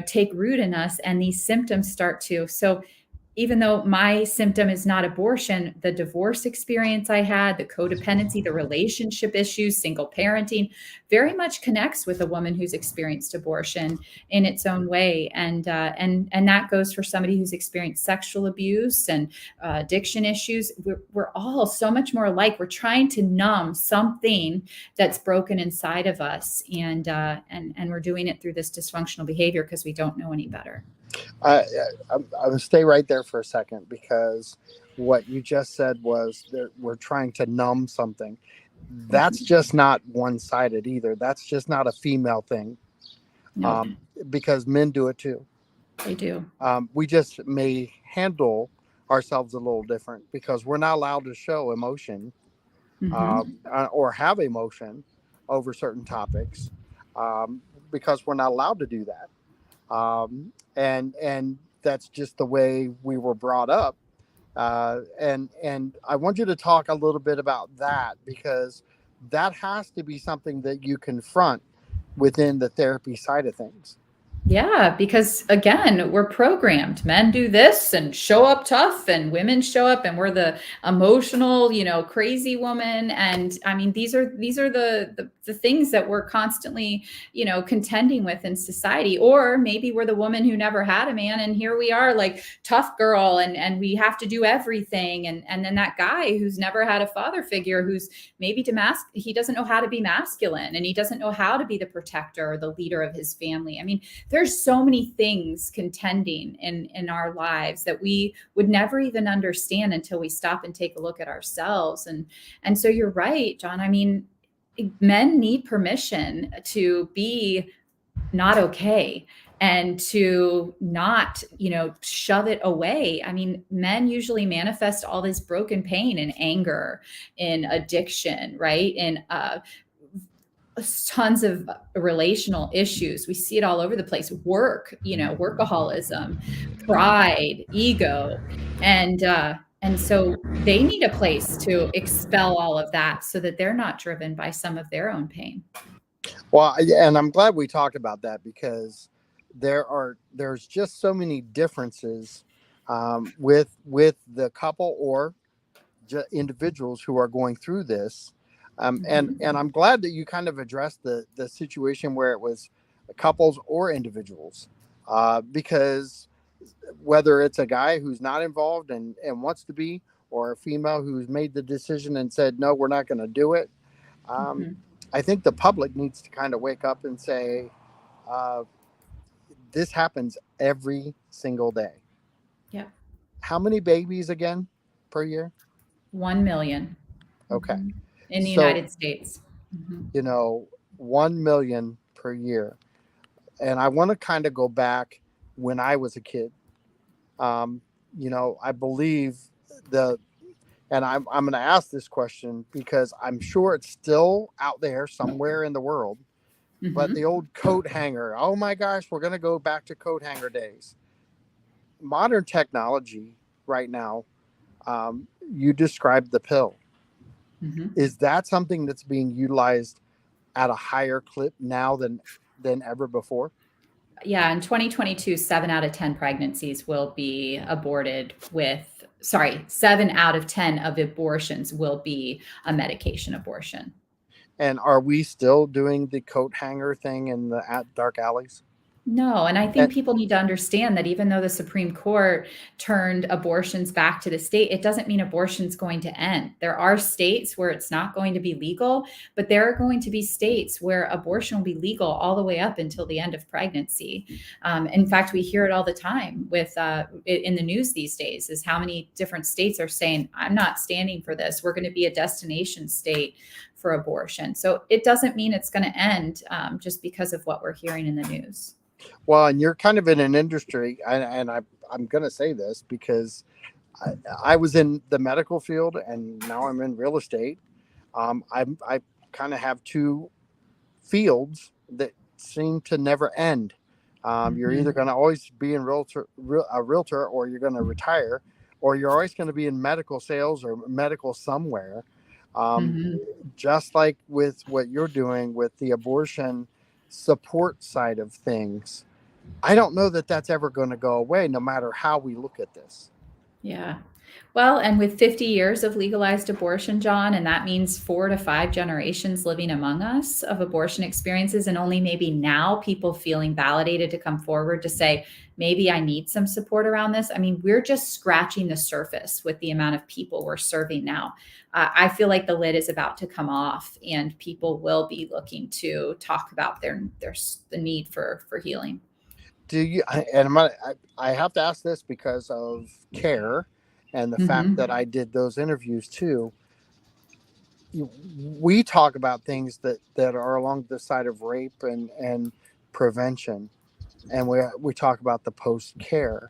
[SPEAKER 1] take root in us, and these symptoms start to. So even though my symptom is not abortion, the divorce experience I had, the codependency, the relationship issues, single parenting, very much connects with a woman who's experienced abortion in its own way. And that goes for somebody who's experienced sexual abuse and addiction issues. We're all so much more alike. We're trying to numb something that's broken inside of us, and we're doing it through this dysfunctional behavior because we don't know any better.
[SPEAKER 2] I will stay right there for a second, because what you just said was that we're trying to numb something. That's just not one-sided either. That's just not a female thing.
[SPEAKER 1] No,
[SPEAKER 2] because men do it too.
[SPEAKER 1] they do.
[SPEAKER 2] We just may handle ourselves a little different because we're not allowed to show emotion or have emotion over certain topics because we're not allowed to do that. And that's just the way we were brought up. And I want you to talk a little bit about that, because that has to be something that you confront within the therapy side of things.
[SPEAKER 1] Yeah, because again, we're programmed. Men do this and show up tough, and women show up and we're the emotional, crazy woman. And I mean, these are the things that we're constantly, contending with in society. Or maybe we're the woman who never had a man, and here we are, like, tough girl, and we have to do everything. And then that guy who's never had a father figure, who's maybe he doesn't know how to be masculine, and he doesn't know how to be the protector or the leader of his family. I mean, there's so many things contending in our lives that we would never even understand until we stop and take a look at ourselves. And so you're right, John. I mean, men need permission to be not okay and to not, shove it away. I mean, men usually manifest all this broken pain in anger, in addiction, right? In tons of relational issues. We see it all over the place. Work, workaholism, pride, ego, and so they need a place to expel all of that so that they're not driven by some of their own pain.
[SPEAKER 2] Well, and I'm glad we talked about that, because there's just so many differences with the couple or individuals who are going through this. And I'm glad that you kind of addressed the situation where it was couples or individuals, because whether it's a guy who's not involved and wants to be, or a female who's made the decision and said, no, we're not going to do it. I think the public needs to kind of wake up and say, this happens every single day.
[SPEAKER 1] Yeah.
[SPEAKER 2] How many babies again per year?
[SPEAKER 1] 1 million.
[SPEAKER 2] Okay.
[SPEAKER 1] In the United States.
[SPEAKER 2] 1 million per year. And I want to kind of go back when I was a kid. I believe and I'm going to ask this question because I'm sure it's still out there somewhere in the world, but the old coat hanger, oh my gosh, we're going to go back to coat hanger days. Modern technology right now, you described the pill. Is that something that's being utilized at a higher clip now than ever before?
[SPEAKER 1] Yeah, in 2022, 7 out of 10 pregnancies will be aborted 7 out of 10 of abortions will be a medication abortion.
[SPEAKER 2] And are we still doing the coat hanger thing in the dark alleys?
[SPEAKER 1] No, and I think people need to understand that even though the Supreme Court turned abortions back to the state, it doesn't mean abortion's going to end. There are states where it's not going to be legal, but there are going to be states where abortion will be legal all the way up until the end of pregnancy. In fact, we hear it all the time with in the news these days, is how many different states are saying, I'm not standing for this. We're going to be a destination state for abortion. So it doesn't mean it's going to end just because of what we're hearing in the news.
[SPEAKER 2] Well, and you're kind of in an industry, and I'm going to say this because I was in the medical field and now I'm in real estate. I kind of have two fields that seem to never end. You're either going to always be a realtor, or you're going to retire, or you're always going to be in medical sales or medical somewhere. Just like with what you're doing with the abortion support side of things, I don't know that that's ever going to go away, no matter how we look at this.
[SPEAKER 1] Yeah. Well, and with 50 years of legalized abortion, John, and that means 4 to 5 generations living among us of abortion experiences, and only maybe now people feeling validated to come forward to say, maybe I need some support around this. I mean, we're just scratching the surface with the amount of people we're serving now. I feel like the lid is about to come off, and people will be looking to talk about the need for healing.
[SPEAKER 2] Do you? And I have to ask this because of care, and the fact that
[SPEAKER 1] Mm-hmm.
[SPEAKER 2] I did those interviews too. We talk about things that are along the side of rape and prevention, and we talk about the post care.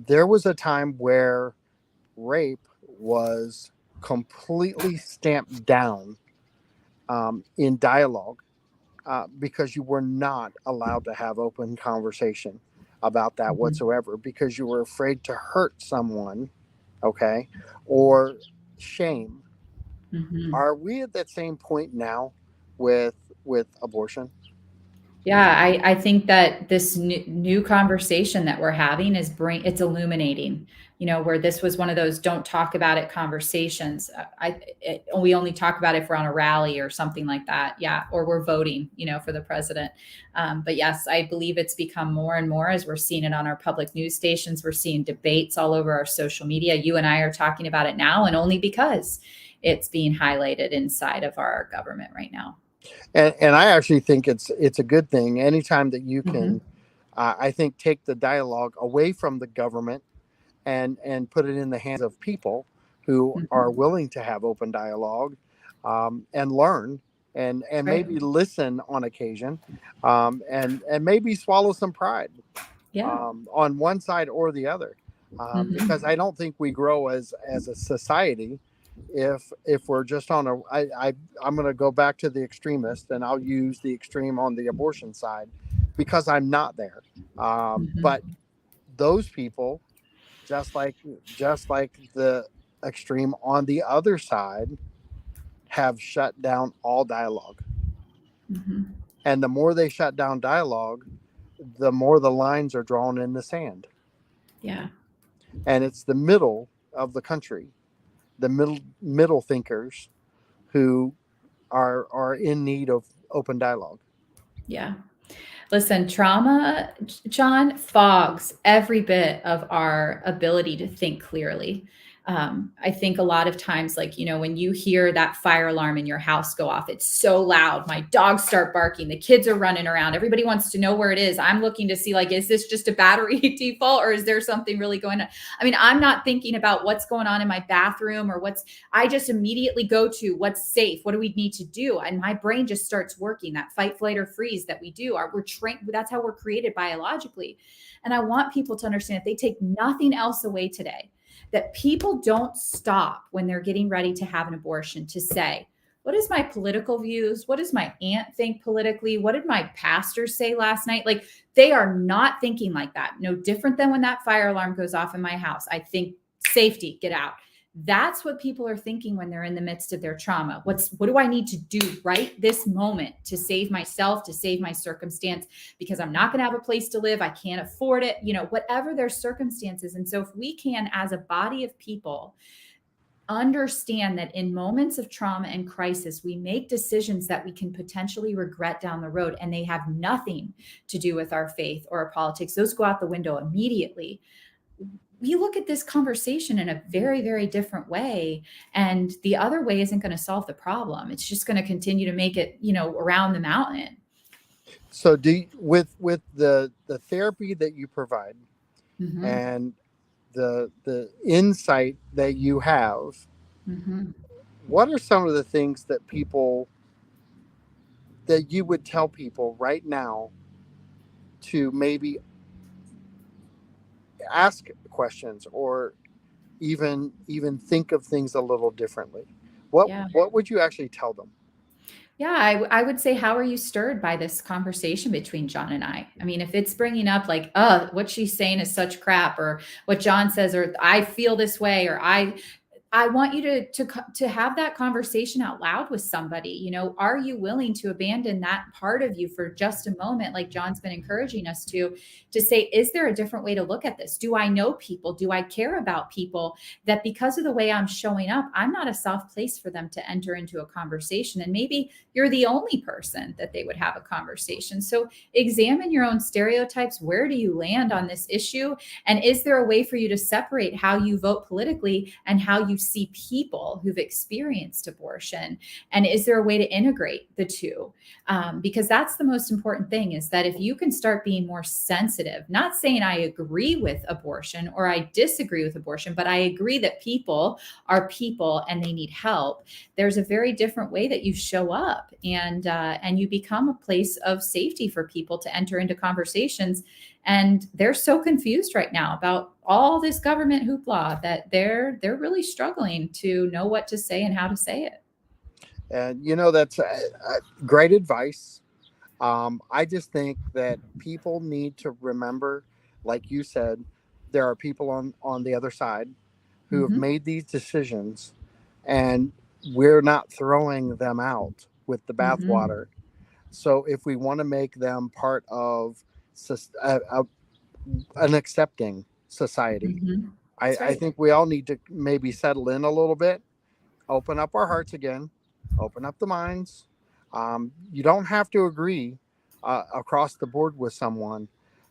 [SPEAKER 2] There was a time where rape was completely stamped down in dialogue, because you were not allowed to have open conversation about that
[SPEAKER 1] Mm-hmm.
[SPEAKER 2] whatsoever, because you were afraid to hurt someone, okay, or shame.
[SPEAKER 1] Mm-hmm.
[SPEAKER 2] Are we at that same point now with abortion?
[SPEAKER 1] Yeah, I think that this new conversation that we're having it's illuminating, where this was one of those don't talk about it conversations. We only talk about it if we're on a rally or something like that. Yeah. Or we're voting, for the president. But yes, I believe it's become more and more as we're seeing it on our public news stations. We're seeing debates all over our social media. You and I are talking about it now, and only because it's being highlighted inside of our government right now.
[SPEAKER 2] And I actually think it's a good thing anytime that you
[SPEAKER 1] Mm-hmm.
[SPEAKER 2] can, I think, take the dialogue away from the government and put it in the hands of people who are
[SPEAKER 1] Mm-hmm.
[SPEAKER 2] willing to have open dialogue, and learn and
[SPEAKER 1] Right.
[SPEAKER 2] maybe listen on occasion, and maybe swallow some pride,
[SPEAKER 1] Yeah.
[SPEAKER 2] on one side or the other, because
[SPEAKER 1] Mm-hmm.
[SPEAKER 2] I don't think we grow as a society if we're just on a I'm going to go back to the extremist, and I'll use the extreme on the abortion side because I'm not there, but
[SPEAKER 1] Mm-hmm.
[SPEAKER 2] those people, just like the extreme on the other side, have shut down all dialogue.
[SPEAKER 1] Mm-hmm.
[SPEAKER 2] And the more they shut down dialogue, the more the lines are drawn in the sand.
[SPEAKER 1] Yeah.
[SPEAKER 2] And it's the middle of the country, the middle thinkers, who are in need of open dialogue.
[SPEAKER 1] Yeah. Listen, trauma, John, fogs every bit of our ability to think clearly. I think a lot of times, like, when you hear that fire alarm in your house go off, it's so loud. My dogs start barking. The kids are running around. Everybody wants to know where it is. I'm looking to see, like, is this just a battery default or is there something really going on? I mean, I'm not thinking about what's going on in my bathroom or I just immediately go to what's safe. What do we need to do? And my brain just starts working that fight, flight, or freeze that we do. We're trained. That's how we're created biologically. And I want people to understand if they take nothing else away today, that people don't stop when they're getting ready to have an abortion to say, what is my political views? What does my aunt think politically? What did my pastor say last night? Like, they are not thinking like that. No different than when that fire alarm goes off in my house. I think safety, get out. That's what people are thinking when they're in the midst of their trauma. What do I need to do right this moment to save myself, to save my circumstance, because I'm not going to have a place to live. I can't afford it, whatever their circumstances. And so if we can, as a body of people, understand that in moments of trauma and crisis, we make decisions that we can potentially regret down the road, and they have nothing to do with our faith or our politics. Those go out the window immediately. We look at this conversation in a very, very different way. And the other way isn't going to solve the problem. It's just going to continue to make it, around the mountain.
[SPEAKER 2] So with the therapy that you provide,
[SPEAKER 1] Mm-hmm.
[SPEAKER 2] and the insight that you have,
[SPEAKER 1] Mm-hmm.
[SPEAKER 2] what are some of the things that you would tell people right now to maybe ask questions, or even think of things a little differently? what
[SPEAKER 1] Yeah.
[SPEAKER 2] what would you actually tell them?
[SPEAKER 1] Yeah, I would say, how are you stirred by this conversation between John and I? I mean, if it's bringing up like, what she's saying is such crap, or what John says, or I feel this way, or I want you to have that conversation out loud with somebody. You know, are you willing to abandon that part of you for just a moment, like John's been encouraging us to say, is there a different way to look at this? Do I know people? Do I care about people that because of the way I'm showing up, I'm not a soft place for them to enter into a conversation? And maybe you're the only person that they would have a conversation. So examine your own stereotypes. Where do you land on this issue? And is there a way for you to separate how you vote politically and how you see people who've experienced abortion? And is there a way to integrate the two? Because that's the most important thing, is that if you can start being more sensitive, not saying I agree with abortion or I disagree with abortion, but I agree that people are people and they need help. There's a very different way that you show up, and you become a place of safety for people to enter into conversations. And they're so confused right now about all this government hoopla that they're really struggling to know what to say and how to say it.
[SPEAKER 2] And that's great advice. I just think that people need to remember, like you said, there are people on the other side who have made these decisions, and we're not throwing them out with the bathwater. So if we want to make them part of an accepting society, I think we all need to maybe settle in a little bit, open up our hearts again, open up the minds. You don't have to agree across the board with someone,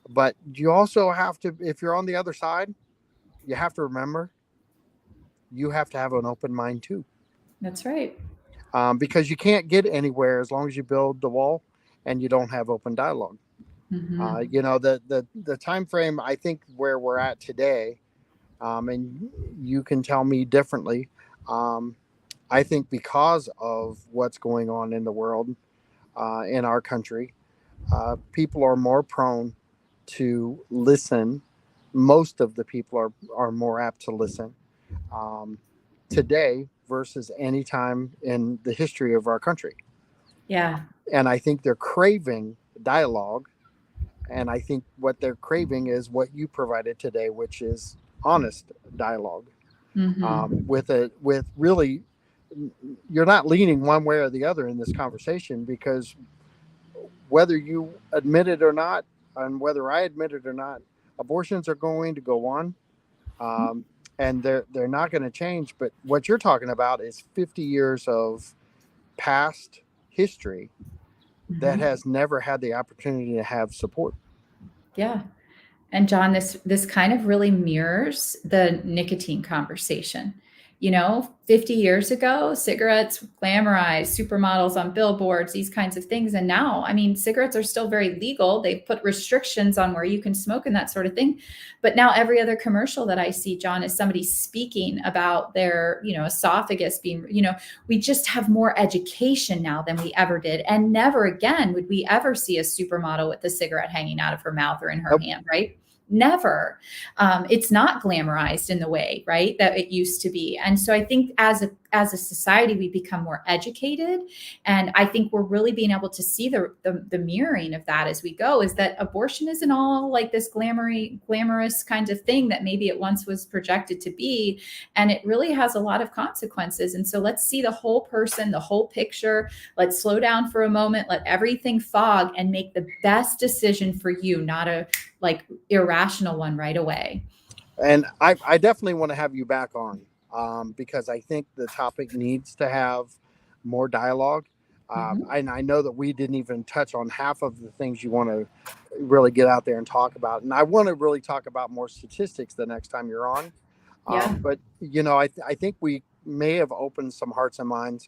[SPEAKER 2] but you also have to, if you're on the other side, you have to remember you have to have an open mind too.
[SPEAKER 1] That's right.
[SPEAKER 2] Because you can't get anywhere as long as you build the wall and you don't have open dialogue. The time frame, I think, where we're at today, and you can tell me differently. I think because of what's going on in the world, in our country, people are more prone to listen. Most of the people are more apt to listen today versus any time in the history of our country.
[SPEAKER 1] Yeah.
[SPEAKER 2] And I think they're craving dialogue. And I think what they're craving is what you provided today, which is honest dialogue. With really, you're not leaning one way or the other in this conversation, because whether you admit it or not, and whether I admit it or not, abortions are going to go on, and they're not going to change. But what you're talking about is 50 years of past history that has never had the opportunity to have support.
[SPEAKER 1] Yeah. And John, this kind of really mirrors the nicotine conversation. 50 years ago, cigarettes glamorized, supermodels on billboards, these kinds of things. And now, I mean, cigarettes are still very legal. They've put restrictions on where you can smoke and that sort of thing. But now every other commercial that I see, John, is somebody speaking about their, esophagus being, we just have more education now than we ever did. And never again would we ever see a supermodel with a cigarette hanging out of her mouth or in her hand, right? Never. It's not glamorized in the way, right, that it used to be. And so I think as a society, we become more educated. And I think we're really being able to see the mirroring of that as we go, is that abortion isn't all like this glamorous kind of thing that maybe it once was projected to be. And it really has a lot of consequences. And so let's see the whole person, the whole picture. Let's slow down for a moment, let everything fog, and make the best decision for you, not a irrational one right away.
[SPEAKER 2] And I definitely want to have you back on, because I think the topic needs to have more dialogue. And I know that we didn't even touch on half of the things you want to really get out there and talk about. And I want to really talk about more statistics the next time you're on. But, I think we may have opened some hearts and minds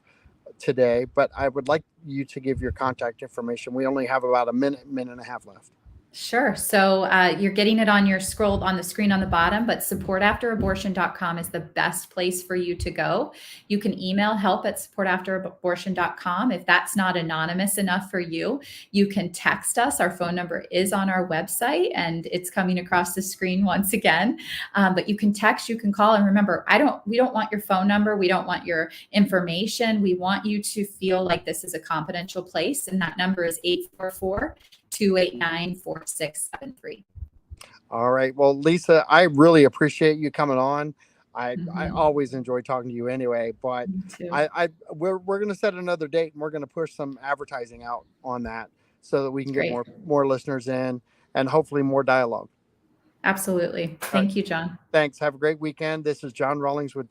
[SPEAKER 2] today, but I would like you to give your contact information. We only have about a minute and a half left.
[SPEAKER 1] Sure. So you're getting it on your scroll on the screen on the bottom, but supportafterabortion.com is the best place for you to go. You can email help@supportafterabortion.com. If that's not anonymous enough for you, you can text us. Our phone number is on our website and it's coming across the screen once again. But you can text, you can call. And remember, we don't want your phone number. We don't want your information. We want you to feel like this is a confidential place. And that number is 844-289-4673.
[SPEAKER 2] All right. Well, Lisa, I really appreciate you coming on. I
[SPEAKER 1] Mhm.
[SPEAKER 2] always enjoy talking to you anyway, but
[SPEAKER 1] Me too.
[SPEAKER 2] we're going to set another date, and we're going to push some advertising out on that so that we can get
[SPEAKER 1] Great.
[SPEAKER 2] more listeners in, and hopefully more dialogue.
[SPEAKER 1] Absolutely.
[SPEAKER 2] All right.
[SPEAKER 1] Thank you, John.
[SPEAKER 2] Thanks. Have a great weekend. This is John Rawlings with